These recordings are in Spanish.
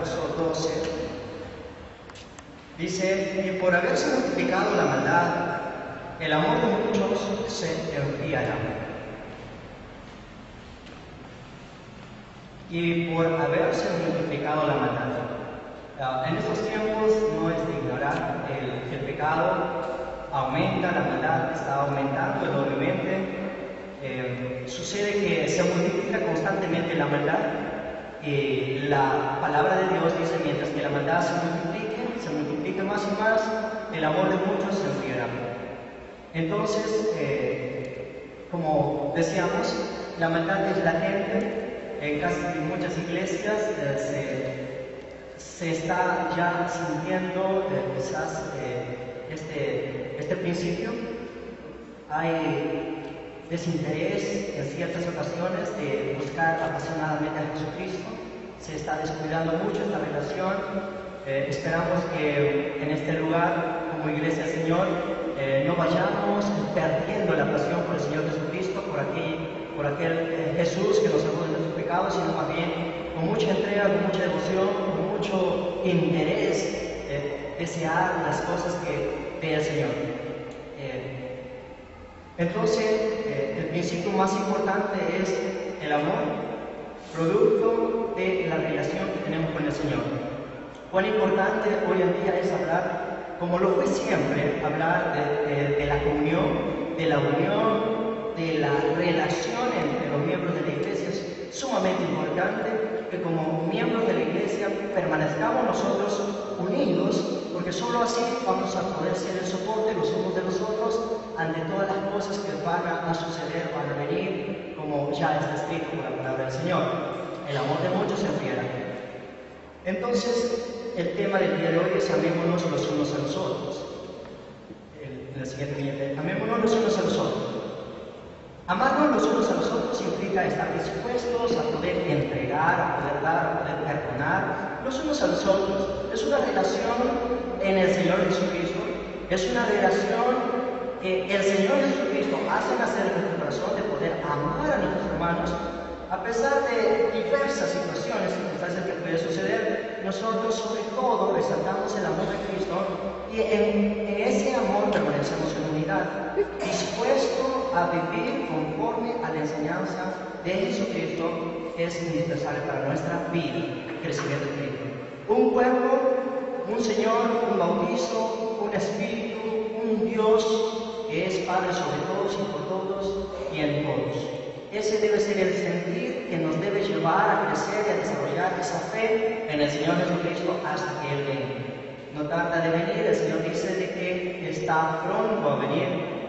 verso 12, dice: y por haberse multiplicado la maldad, el amor de muchos se enfriará. Y por haberse multiplicado la maldad. En estos tiempos no es de ignorar, el pecado aumenta, la maldad está aumentando enormemente. Sucede que se multiplica constantemente la maldad. La palabra de Dios dice: mientras que la maldad se multiplique más y más, el amor de muchos se enfriará. Entonces, como decíamos, la maldad es latente. En casi muchas iglesias se está ya sintiendo quizás este principio. Hay desinterés en ciertas ocasiones de buscar apasionadamente a Jesucristo. Se está descuidando mucho esta relación. Esperamos que en este lugar, como Iglesia del Señor, no vayamos perdiendo la pasión por el Señor Jesucristo, por aquel Jesús que nos salvó de nuestros pecados, sino más bien con mucha entrega, con mucha devoción, con mucho interés, desear las cosas que ve el Señor. Entonces, el principio más importante es el amor, producto de la relación que tenemos con el Señor. Cuán importante hoy en día es hablar, como lo fue siempre, hablar de la comunión, de la unión, de la relación entre los miembros de la iglesia. Es sumamente importante que como miembros de la iglesia permanezcamos nosotros unidos, porque solo así vamos a poder ser el soporte los unos de los otros ante todas las cosas que van a suceder, van a venir, como ya está escrito por la palabra del Señor. El amor de muchos se enfriará. Entonces, el tema del día de hoy es: amémonos los unos a los otros. En la siguiente viñeta: amémonos los unos a los otros. Amarnos los unos a los otros implica estar dispuestos a poder entregar, a poder dar, a poder perdonar los unos a los otros. Es una relación en el Señor Jesucristo. Es una relación que el Señor Jesucristo hace nacer en nuestro corazón, de poder amar a nuestros hermanos. A pesar de diversas situaciones, circunstancias que pueden suceder, nosotros sobre todo resaltamos el amor de Cristo, y en ese amor permanecemos en unidad, dispuesto a vivir conforme a la enseñanza de Jesucristo, que es indispensable para nuestra vida, crecimiento en Cristo. Un cuerpo, un Señor, un bautizo, un Espíritu, un Dios que es Padre sobre todos y por todos y en todos. Ese debe ser el sentir que nos debe llevar a crecer y a desarrollar esa fe en el Señor Jesucristo hasta que Él venga. No tarda de venir, el Señor dice de que está pronto a venir.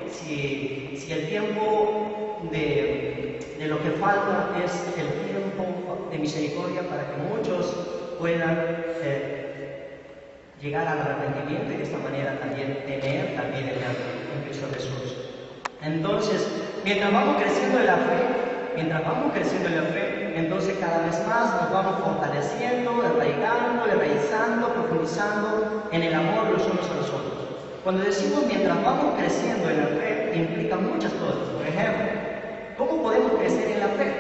Si el tiempo de lo que falta es el tiempo de misericordia para que muchos puedan llegar al arrepentimiento y de esta manera también tener también en Cristo Jesús. Entonces, mientras vamos creciendo en la fe, entonces cada vez más nos vamos fortaleciendo, enraizando, profundizando en el amor los unos a los otros. Cuando decimos mientras vamos creciendo en la fe, implica muchas cosas. Por ejemplo, ¿cómo podemos crecer en la fe?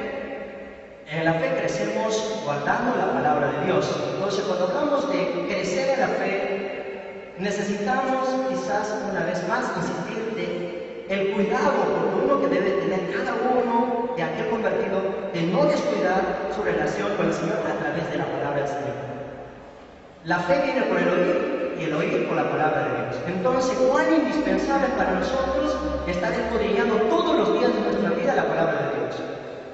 En la fe crecemos guardando la palabra de Dios. Entonces, cuando hablamos de crecer en la fe, necesitamos quizás una vez más insistir de el cuidado oportuno que debe tener cada uno de aquel convertido, de no descuidar su relación con el Señor a través de la palabra del Señor. La fe viene por el oír y el oír por la palabra de Dios. Entonces, cuán indispensable para nosotros estar escudriñando todos los días de nuestra vida la palabra de Dios.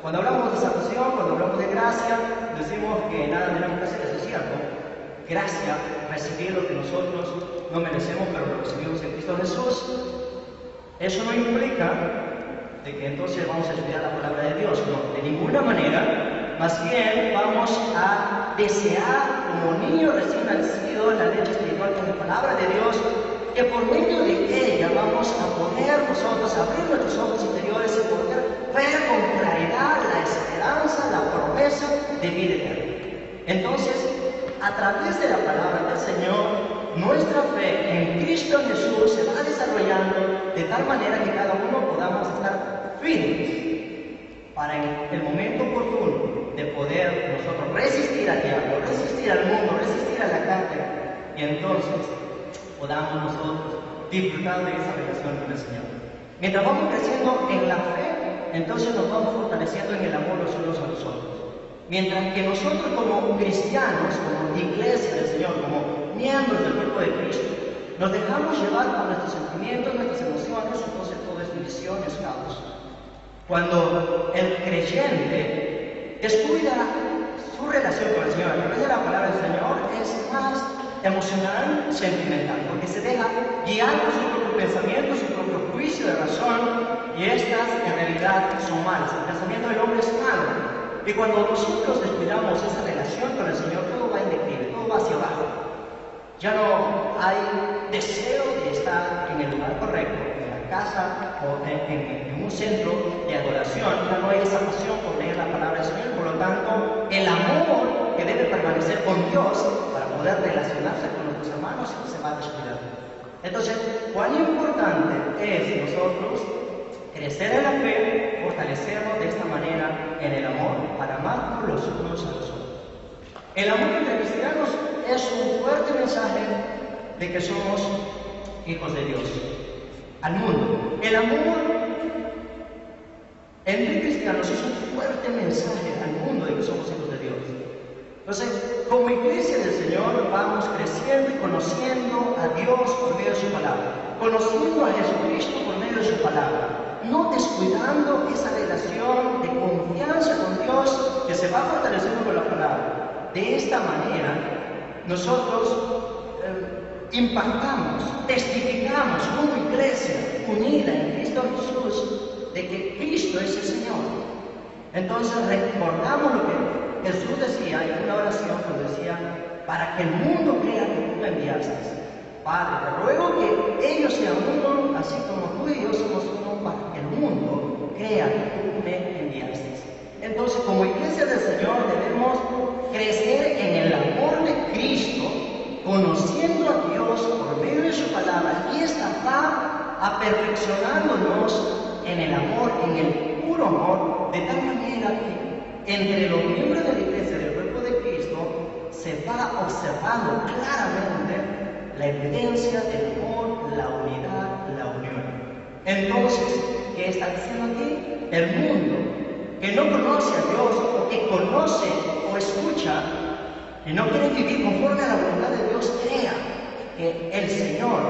Cuando hablamos de salvación, cuando hablamos de gracia, decimos que nada tenemos que hacer, eso es cierto. Gracia, recibir lo que nosotros no merecemos, pero lo recibimos en Cristo Jesús. Eso no implica de que entonces vamos a estudiar la palabra de Dios, no, de ninguna manera. Más bien vamos a desear, como niños recién nacidos, la leche espiritual con la palabra de Dios, que por medio de ella vamos a poder nosotros abrir nuestros ojos interiores y poder ver con claridad la esperanza, la promesa de vida eterna. Entonces, a través de la palabra del Señor, nuestra fe en Cristo Jesús se va desarrollando de tal manera que cada uno podamos estar firmes para en el momento oportuno de poder nosotros resistir al diablo, resistir al mundo, y entonces podamos nosotros disfrutar de esa relación con el Señor. Mientras vamos creciendo en la fe, entonces nos vamos fortaleciendo en el amor los unos a los otros. Mientras que nosotros como cristianos, como iglesia del Señor, como miembros del cuerpo de Cristo, nos dejamos llevar por nuestros sentimientos, nuestras emociones, entonces todo es división, es caos. Cuando el creyente descuida su relación con el Señor a través de la palabra del Señor, es más emocional, sentimental, porque se deja guiar por su propio pensamiento, su propio juicio de razón, y estas en realidad son malas. El pensamiento del hombre es malo. Y cuando nosotros descuidamos esa relación con el Señor, todo va en declive, todo va hacia abajo. Ya no hay deseo de estar en el lugar correcto, en la casa o en un centro de adoración. Ya no hay esa pasión por leer la palabra del Señor. Por lo tanto, el amor que debe permanecer con Dios para poder relacionarse con nuestros hermanos se va a descuidar. Entonces, cuán importante es nosotros crecer en la fe, fortalecernos de esta manera en el amor para amarnos los unos a los otros. El amor entre cristianos es un fuerte mensaje de que somos hijos de Dios al mundo. El amor entre cristianos es un fuerte mensaje al mundo de que somos hijos de Dios. Entonces, como iglesia del Señor, vamos creciendo y conociendo a Dios por medio de su palabra, conociendo a Jesucristo por medio de su palabra, no descuidando esa relación de confianza con Dios que se va fortaleciendo con la palabra. De esta manera, nosotros impactamos, testificamos como iglesia unida en Cristo Jesús de que Cristo es el Señor. Entonces recordamos lo que Jesús decía en una oración cuando decía: para que el mundo crea que tú me enviaste. Padre, te ruego que ellos sean uno, así como tú y yo somos uno, para que el mundo crea que tú me enviaste. Entonces, como iglesia del Señor, debemos crecer en el amor de Cristo, conociendo a Dios por medio de su palabra, y esta va aperfeccionándonos en el amor, en el puro amor, de tal manera que entre los miembros de la iglesia del cuerpo de Cristo se va observando claramente la evidencia del amor, la unidad, la unión. Entonces, ¿qué está diciendo aquí? El mundo que no conoce a Dios, o que conoce o escucha y no quiere vivir conforme a la voluntad de Dios, crea que el Señor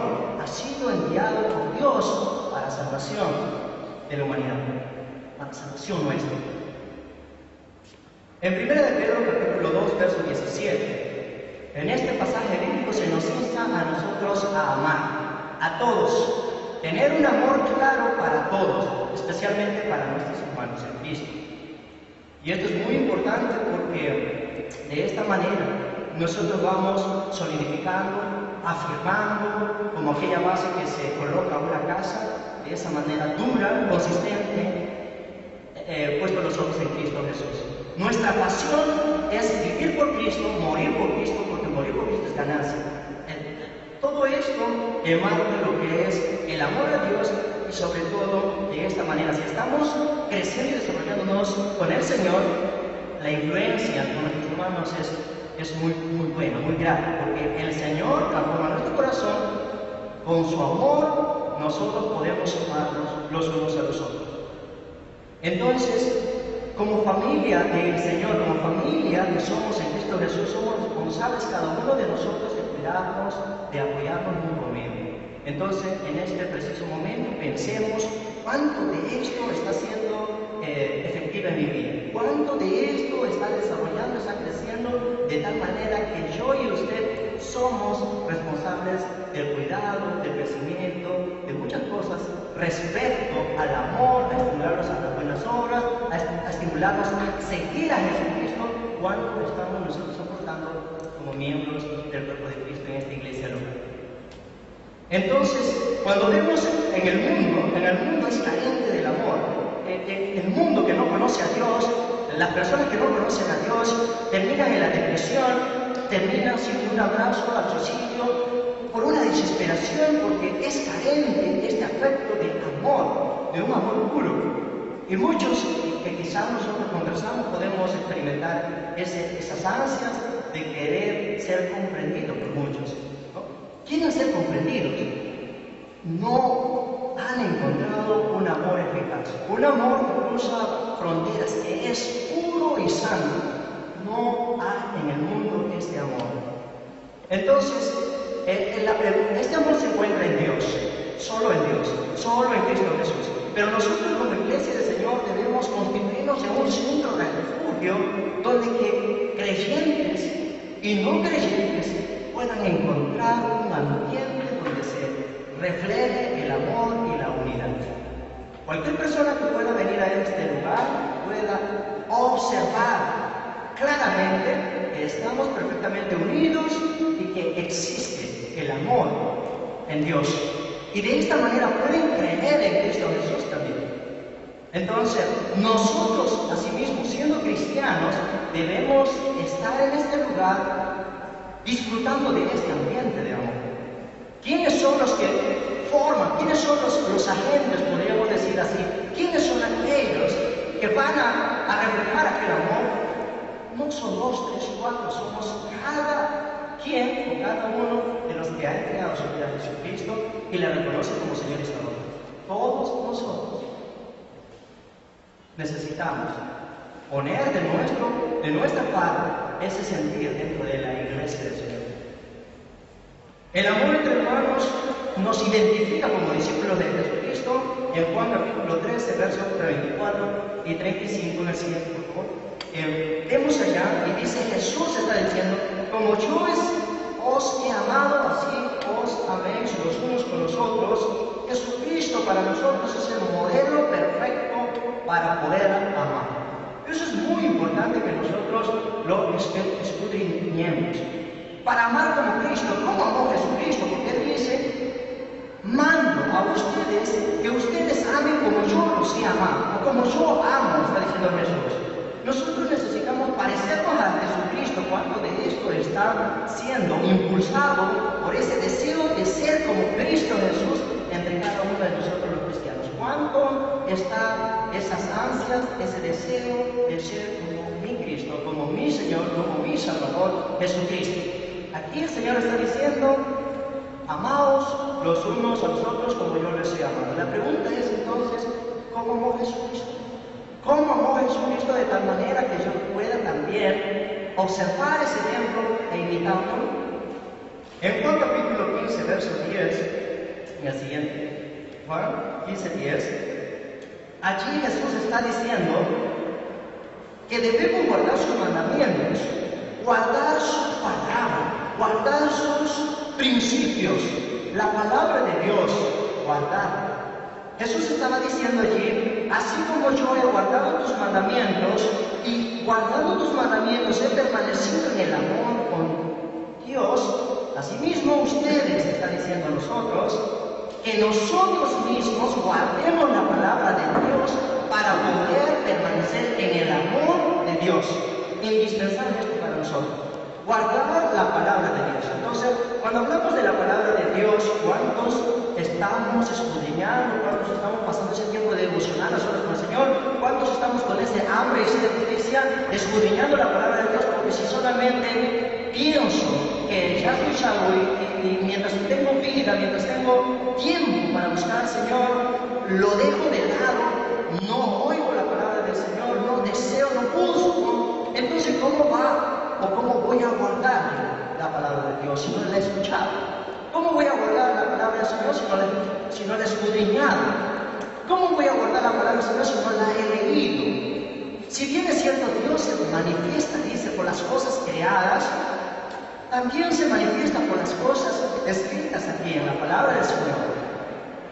ha sido enviado por Dios para salvación de la humanidad, para salvación nuestra. En 1 Pedro capítulo 2, verso 17, en este pasaje bíblico se nos insta a nosotros a amar a todos, tener un amor claro para todos, especialmente para nuestros hermanos en Cristo. Y esto es muy importante porque de esta manera nosotros vamos solidificando, afirmando, como aquella base que se coloca a una casa, de esa manera dura, consistente, puesto los ojos en Cristo Jesús. Nuestra pasión es vivir por Cristo, morir por Cristo, porque morir por Cristo es ganancia. Todo esto emana de lo que es el amor a Dios, y sobre todo de esta manera, si estamos creciendo y desarrollándonos con el Señor, la influencia con nuestros hermanos es muy buena, muy grata, porque el Señor transforma nuestro corazón. Con su amor nosotros podemos amarnos los unos a los otros. Entonces, como familia del Señor, como familia que somos en Cristo Jesús, somos responsables cada uno de nosotros de cuidarnos, de apoyarnos mutuamente. Entonces, en este preciso momento, pensemos cuánto de esto está siendo efectiva en mi vida, cuánto de esto está desarrollando, está creciendo, de tal manera que yo y usted somos responsables del cuidado, del crecimiento, de muchas cosas respecto al amor, a estimularnos a las buenas obras, a estimularnos a seguir a Jesucristo, cuánto estamos nosotros soportando como miembros del cuerpo de Cristo en esta iglesia local. Entonces, cuando vemos en el mundo es carente del amor. El mundo que no conoce a Dios, las personas que no conocen a Dios, terminan en la depresión, terminan sin un abrazo al suicidio, por una desesperación, porque es carente este afecto de amor, de un amor puro. Y muchos que quizás nosotros conversamos podemos experimentar esas ansias de querer ser comprendidos por muchos. quieren ser comprendidos. No han encontrado un amor eficaz, un amor que cruza fronteras, que es puro y santo. No hay en el mundo este amor. Entonces, este amor se encuentra en Dios, solo en Cristo Jesús. Pero nosotros como Iglesia del Señor debemos constituirnos en un centro de refugio donde que creyentes y no creyentes puedan encontrar un ambiente donde se refleje el amor y la unidad. Cualquier persona que pueda venir a este lugar pueda observar claramente que estamos perfectamente unidos y que existe el amor en Dios. Y de esta manera pueden creer en Cristo Jesús también. Entonces, nosotros, asimismo, siendo cristianos, debemos estar en este lugar disfrutando de este ambiente de amor. ¿Quiénes son los que forman? ¿Quiénes son los agentes, podríamos decir así? ¿Quiénes son aquellos que van a reflejar aquel amor? No son 2, 3, 4, somos cada quien o cada uno de los que ha entregado su vida a Jesucristo y le reconoce como Señor y Salvador. Todos nosotros necesitamos poner de nuestra parte ese sentir dentro de la iglesia del Señor. El amor entre hermanos nos identifica como discípulos de Jesucristo en Juan capítulo 13, versos 24 y 35 en el siguiente, por favor. Vemos allá y dice, Jesús está diciendo, como yo os he amado, así os améis los unos con los otros. Jesucristo para nosotros es el modelo perfecto para poder amar. Eso es muy importante que nosotros lo escudriñemos. Para amar como Cristo, ¿cómo amó Jesucristo? Porque Él dice, mando a ustedes que ustedes amen como yo los he amado, o como yo amo, está diciendo Jesús. Nosotros necesitamos parecernos a Jesucristo. ¿Cuánto de esto está siendo impulsado por ese deseo de ser como Cristo Jesús entre cada uno de nosotros los cristianos? ¿Cuánto está esas ansias, ese deseo de ser como mi Cristo, como mi Señor, como mi Salvador Jesucristo? Aquí el Señor está diciendo, amaos los unos a los otros como yo les he amado. La pregunta es entonces, ¿cómo amó Jesucristo? ¿Cómo amó Jesucristo de tal manera que yo pueda también observar ese ejemplo e imitarlo? En Juan capítulo 15, verso 10, y el siguiente, Juan 15, 10, allí Jesús está diciendo que debemos guardar sus mandamientos, guardar su palabra, guardar sus principios, la palabra de Dios, guardar. Jesús estaba diciendo allí, así como yo he guardado tus mandamientos y guardando tus mandamientos he permanecido en el amor con Dios, asimismo ustedes, está diciendo a nosotros, que nosotros mismos guardemos la palabra de Dios para poder permanecer en el amor de Dios. Indispensable esto para nosotros. Guardar la palabra de Dios. Entonces, cuando hablamos de la palabra de Dios, ¿cuántos estamos escudriñando? ¿Cuántos estamos pasando ese tiempo de devocional a solas con el Señor? ¿Cuántos estamos con ese hambre y sed de justicia escudriñando la palabra de Dios? Porque si solamente pienso que ya soy salvo y mientras tengo vida, mientras tengo tiempo para buscar al Señor, lo dejo de lado, no oigo la palabra del Señor, no deseo, no busco, entonces ¿cómo va? ¿O cómo voy a guardar la palabra de Dios si no la he escuchado? ¿Cómo voy a guardar la palabra del Señor si no la he escudriñado? ¿Cómo voy a guardar la palabra del Señor si no la he leído? Si bien es cierto, Dios se manifiesta, dice, por las cosas creadas, también se manifiesta por las cosas escritas aquí en la palabra del Señor.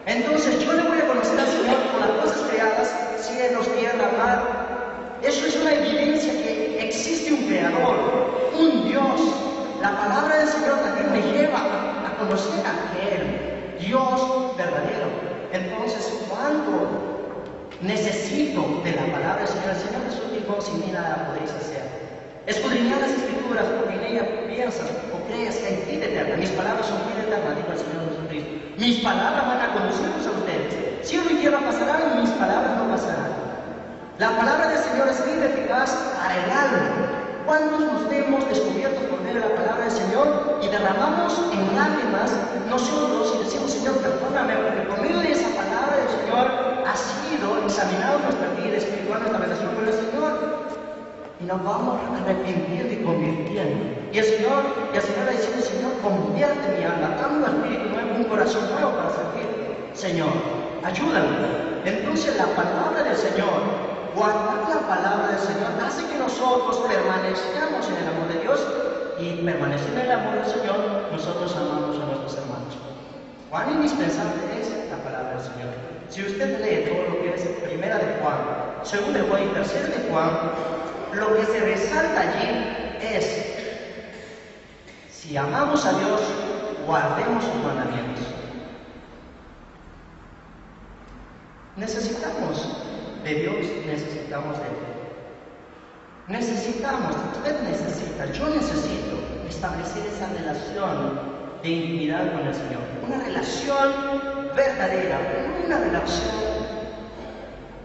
Entonces yo le voy a conocer al Señor por las cosas creadas, cielos, tierra, mar. Eso es una evidencia que existe un Creador, un Dios. La palabra del Señor también me lleva a conocer a aquel Dios verdadero. Entonces, cuando necesito de la palabra del Señor, el Señor Jesús dijo, sin mí nada podréis hacer. Escudriñad las Escrituras, porque en ellas piensas o crees que hay vida eterna. Mis palabras son vida eterna, dijo el Señor Jesucristo. Mis palabras van a conducirlos a ustedes. Cielo y tierra pasarán, mis palabras no pasarán. La palabra del Señor es vida eficaz para el alma. ¿Cuántos nos hemos descubierto por medio de la palabra del Señor? y derramamos en lágrimas nosotros y decimos, Señor, perdóname, porque por medio de esa palabra del Señor ha sido examinado nuestra vida espiritual, nuestra relación con el Señor. Y nos vamos arrepintiendo y convirtiendo. Y el Señor va diciendo, Señor, convierte mi alma, dame un espíritu nuevo, un corazón nuevo para servir. Señor, ayúdame. Entonces la palabra del Señor, guardar la palabra del Señor, hace que nosotros permanezcamos en el amor de Dios, y permanecer en el amor del Señor, nosotros amamos a nuestros hermanos. Cuán indispensable es la palabra del Señor. Si usted lee todo lo que es Primera de Juan, Segunda de Juan y Tercera de Juan, lo que se resalta allí es: si amamos a Dios, guardemos sus mandamientos. Necesitamos de Dios, necesitamos de Él. Necesitamos, usted necesita, yo necesito establecer esa relación de intimidad con el Señor. Una relación verdadera, no una relación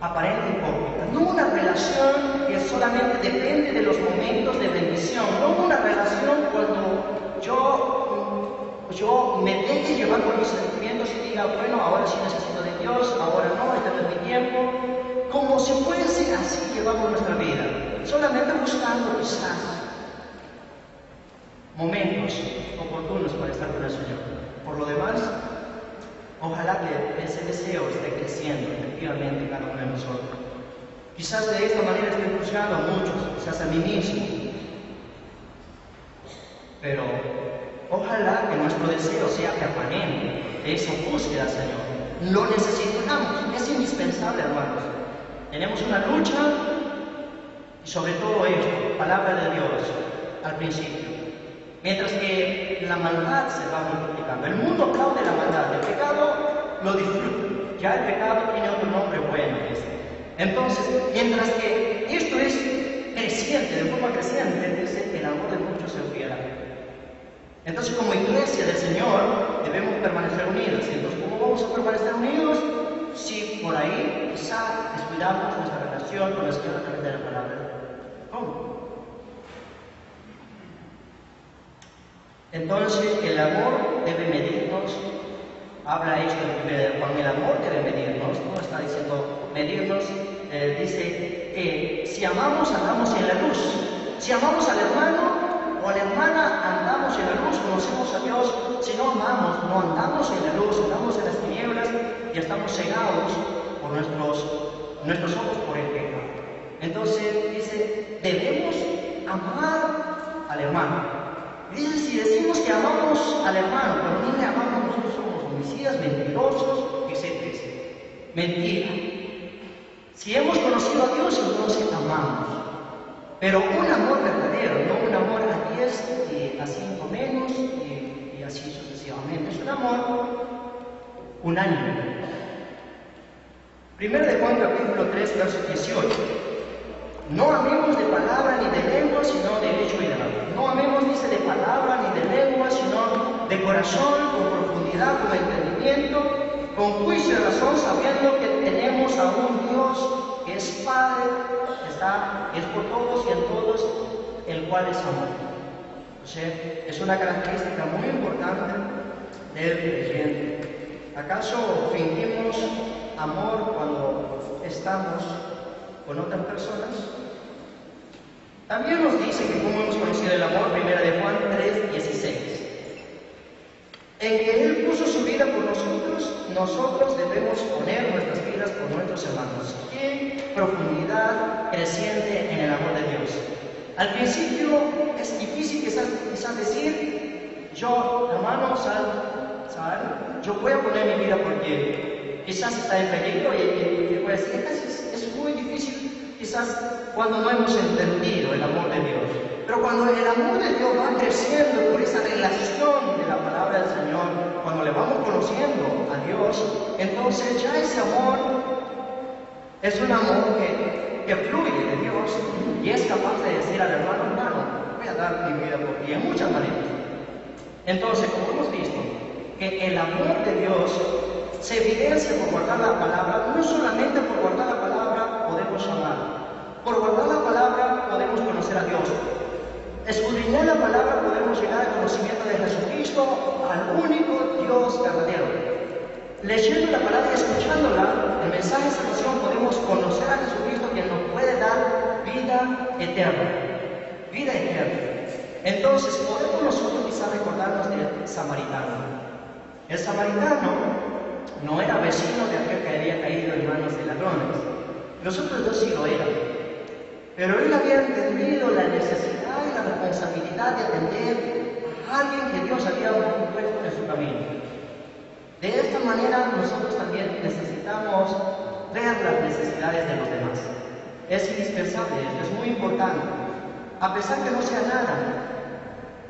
aparente y hipócrita, no una relación que solamente depende de los momentos de bendición, no una relación cuando yo me deje llevar por mis sentimientos y diga, bueno, ahora sí necesito de Dios, ahora no, este no es mi tiempo. Como si fuese así llevamos nuestra vida, solamente buscando quizás momentos oportunos para estar con el Señor. Por lo demás, ojalá que ese deseo esté creciendo efectivamente en cada uno de nosotros. Quizás de esta manera estoy juzgando a muchos, quizás a mí mismo, pero ojalá que nuestro deseo sea permanente, de esa búsqueda, Señor. Lo necesitamos, es indispensable, hermanos. Tenemos una lucha, y sobre todo esto, palabra de Dios al principio. Mientras que la maldad se va multiplicando. El mundo aplaude la maldad, el pecado lo disfruta. Ya el pecado tiene otro nombre bueno. Entonces, mientras que esto es creciente, de forma creciente, dice, el amor de muchos se enfriará. Entonces, como iglesia del Señor, debemos permanecer unidos. Entonces, ¿cómo vamos a permanecer unidos? Si por ahí quizá descuidamos nuestra relación con el Señor a través de la palabra. ¿Cómo? Entonces, el amor debe medirnos. Habla esto en Juan, el amor debe medirnos. No está diciendo medirnos, dice que si amamos, andamos en la luz. Si amamos al hermano o a la hermana, andamos en la luz, conocemos a Dios. Si no amamos, no andamos en la luz, andamos en las tinieblas y estamos cegados por nuestros ojos por el pecado. Entonces dice, debemos amar al hermano. Dice, si decimos que amamos al hermano, pero no le amamos, nosotros somos homicidas, mentirosos, etc. Mentira. Si hemos conocido a Dios, entonces amamos. Pero un amor verdadero, no un amor a 10 y a 5 menos y así sucesivamente. Es un amor unánime. Primero de Juan capítulo 3, verso 18. No amemos de palabra ni de lengua, sino de hecho y de verdad. No amemos, dice, de palabra ni de lengua, sino de corazón, con profundidad, con entendimiento, con juicio de razón, sabiendo que tenemos a un Dios que es Padre, que es por todos y en todos, el cual es amor. O sea, es una característica muy importante del creyente. ¿Acaso fingimos amor cuando estamos con otras personas? También nos dice que como hemos conocido el amor, primera de Juan 3:16, en que Él puso su vida por nosotros debemos poner nuestras vidas por nuestros hermanos. Qué profundidad creciente en el amor de Dios. Al principio es difícil quizás decir, yo, hermano, yo voy a poner mi vida porque quizás está en peligro y voy a decir, es muy difícil quizás cuando no hemos entendido el amor de Dios. Pero cuando el amor de Dios va creciendo por esa relación de la palabra del Señor, cuando le vamos conociendo a Dios, entonces ya ese amor es un amor que fluye de Dios y es capaz de decir al hermano, voy a dar mi vida por ti en muchas maneras. Entonces, como hemos visto, que el amor de Dios se evidencia por guardar la palabra. No solamente por guardar la palabra podemos amar, por guardar la palabra podemos conocer a Dios. Escudriñar la palabra podemos podamos llegar al conocimiento de Jesucristo, al único Dios verdadero. Leyendo la palabra y escuchándola, el mensaje de salvación, podemos conocer a Jesucristo, quien nos puede dar vida eterna. Vida eterna. Entonces, podemos nosotros quizás recordarnos del samaritano. El samaritano no era vecino de aquel que había caído en manos de ladrones. Los otros dos sí lo eran. Pero él había entendido la necesidad y la responsabilidad de atender a alguien que Dios había puesto en su camino. De esta manera, nosotros también necesitamos ver las necesidades de los demás. Es indispensable, esto es muy importante. A pesar que no sea nada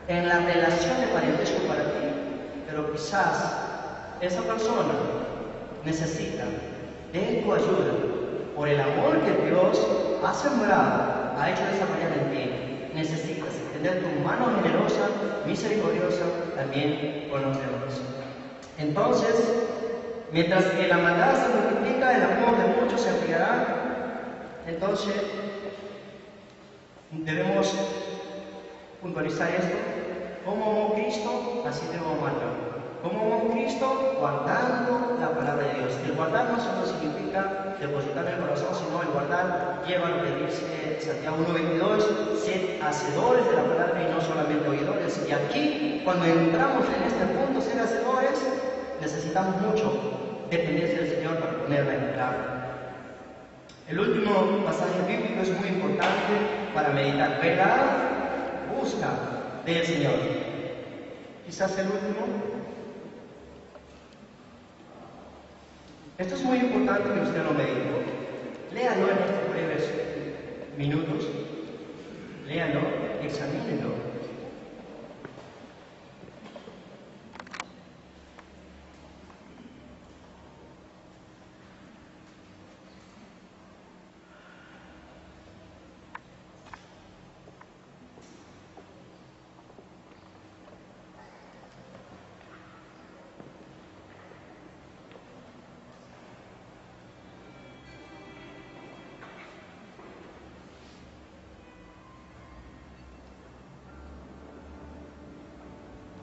en la relación de parentesco para ti, pero quizás esa persona necesita de tu ayuda por el amor que Dios ha sembrado, ha hecho desarrollar en ti. Necesitas extender tu mano generosa, misericordiosa también con los demás. Entonces, mientras que la maldad se multiplica, el amor de muchos se enfriará. Entonces, debemos puntualizar esto. Como amó Cristo, así debo amarlo. Como amó Cristo, guardando la palabra de Dios. El guardar no solo significa depositar en el corazón, sino el guardar lleva lo que dice Santiago 1:22, sed hacedores de la palabra y no solamente oidores. Y aquí, cuando entramos en este punto, ser hacedores, necesitamos mucho dependencia del Señor para ponerla en práctica. El último pasaje bíblico es muy importante para meditar. Velar, busca del Señor. Quizás el último. Esto es muy importante que usted lo medite. Léalo en estos breves minutos. Léalo, examínenlo.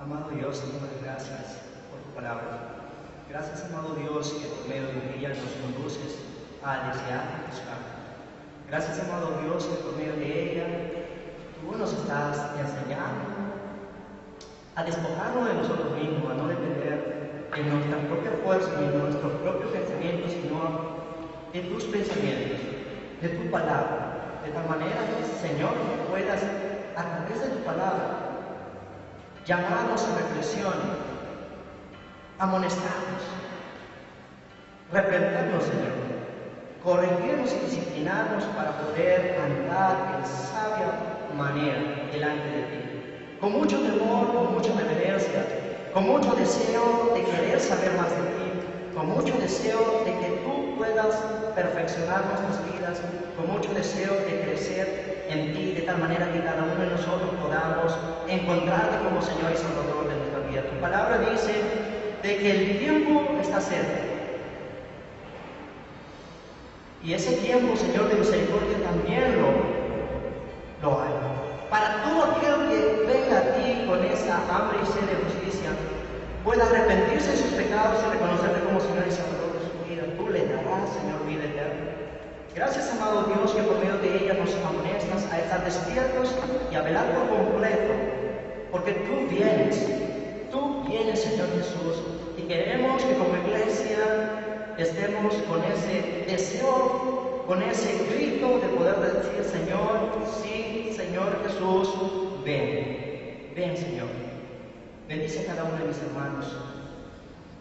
Amado Dios, Señor, gracias por tu palabra. Gracias, amado Dios, que por medio de ella nos conduces a desear y buscar. Gracias, amado Dios, que por medio de ella tú nos estás enseñando a despojarnos de nosotros mismos, a no depender de nuestra propia fuerza ni de nuestros propios pensamientos, sino de tus pensamientos, de tu palabra. De tal manera que, Señor, puedas, a través de tu palabra, llamarnos a reflexión, amonestarnos, reprendernos, Señor, corregirnos y disciplinarnos para poder andar en sabia manera delante de ti. Con mucho temor, con mucha reverencia, con mucho deseo de querer saber más de ti, con mucho deseo de que tú puedas perfeccionar nuestras vidas, con mucho deseo de crecer en ti, de tal manera que cada uno de nosotros podamos encontrarte como Señor y Salvador de nuestra vida. Tu palabra dice de que el tiempo está cerca. Y ese tiempo, Señor de misericordia, también lo hay. Para todo aquel que venga a ti con esa hambre y sed de justicia, pueda arrepentirse de sus pecados y reconocerte como Señor y Salvador de su vida, tú le darás, Señor, vida eterna. Gracias, amado Dios, que por medio de ella nos amonestas a estar despiertos y a velar por completo, porque tú vienes, Señor Jesús, y queremos que como iglesia estemos con ese deseo, con ese grito de poder decir, Señor, sí, Señor Jesús, ven, Señor. Bendice a cada uno de mis hermanos,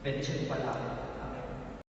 bendice tu palabra.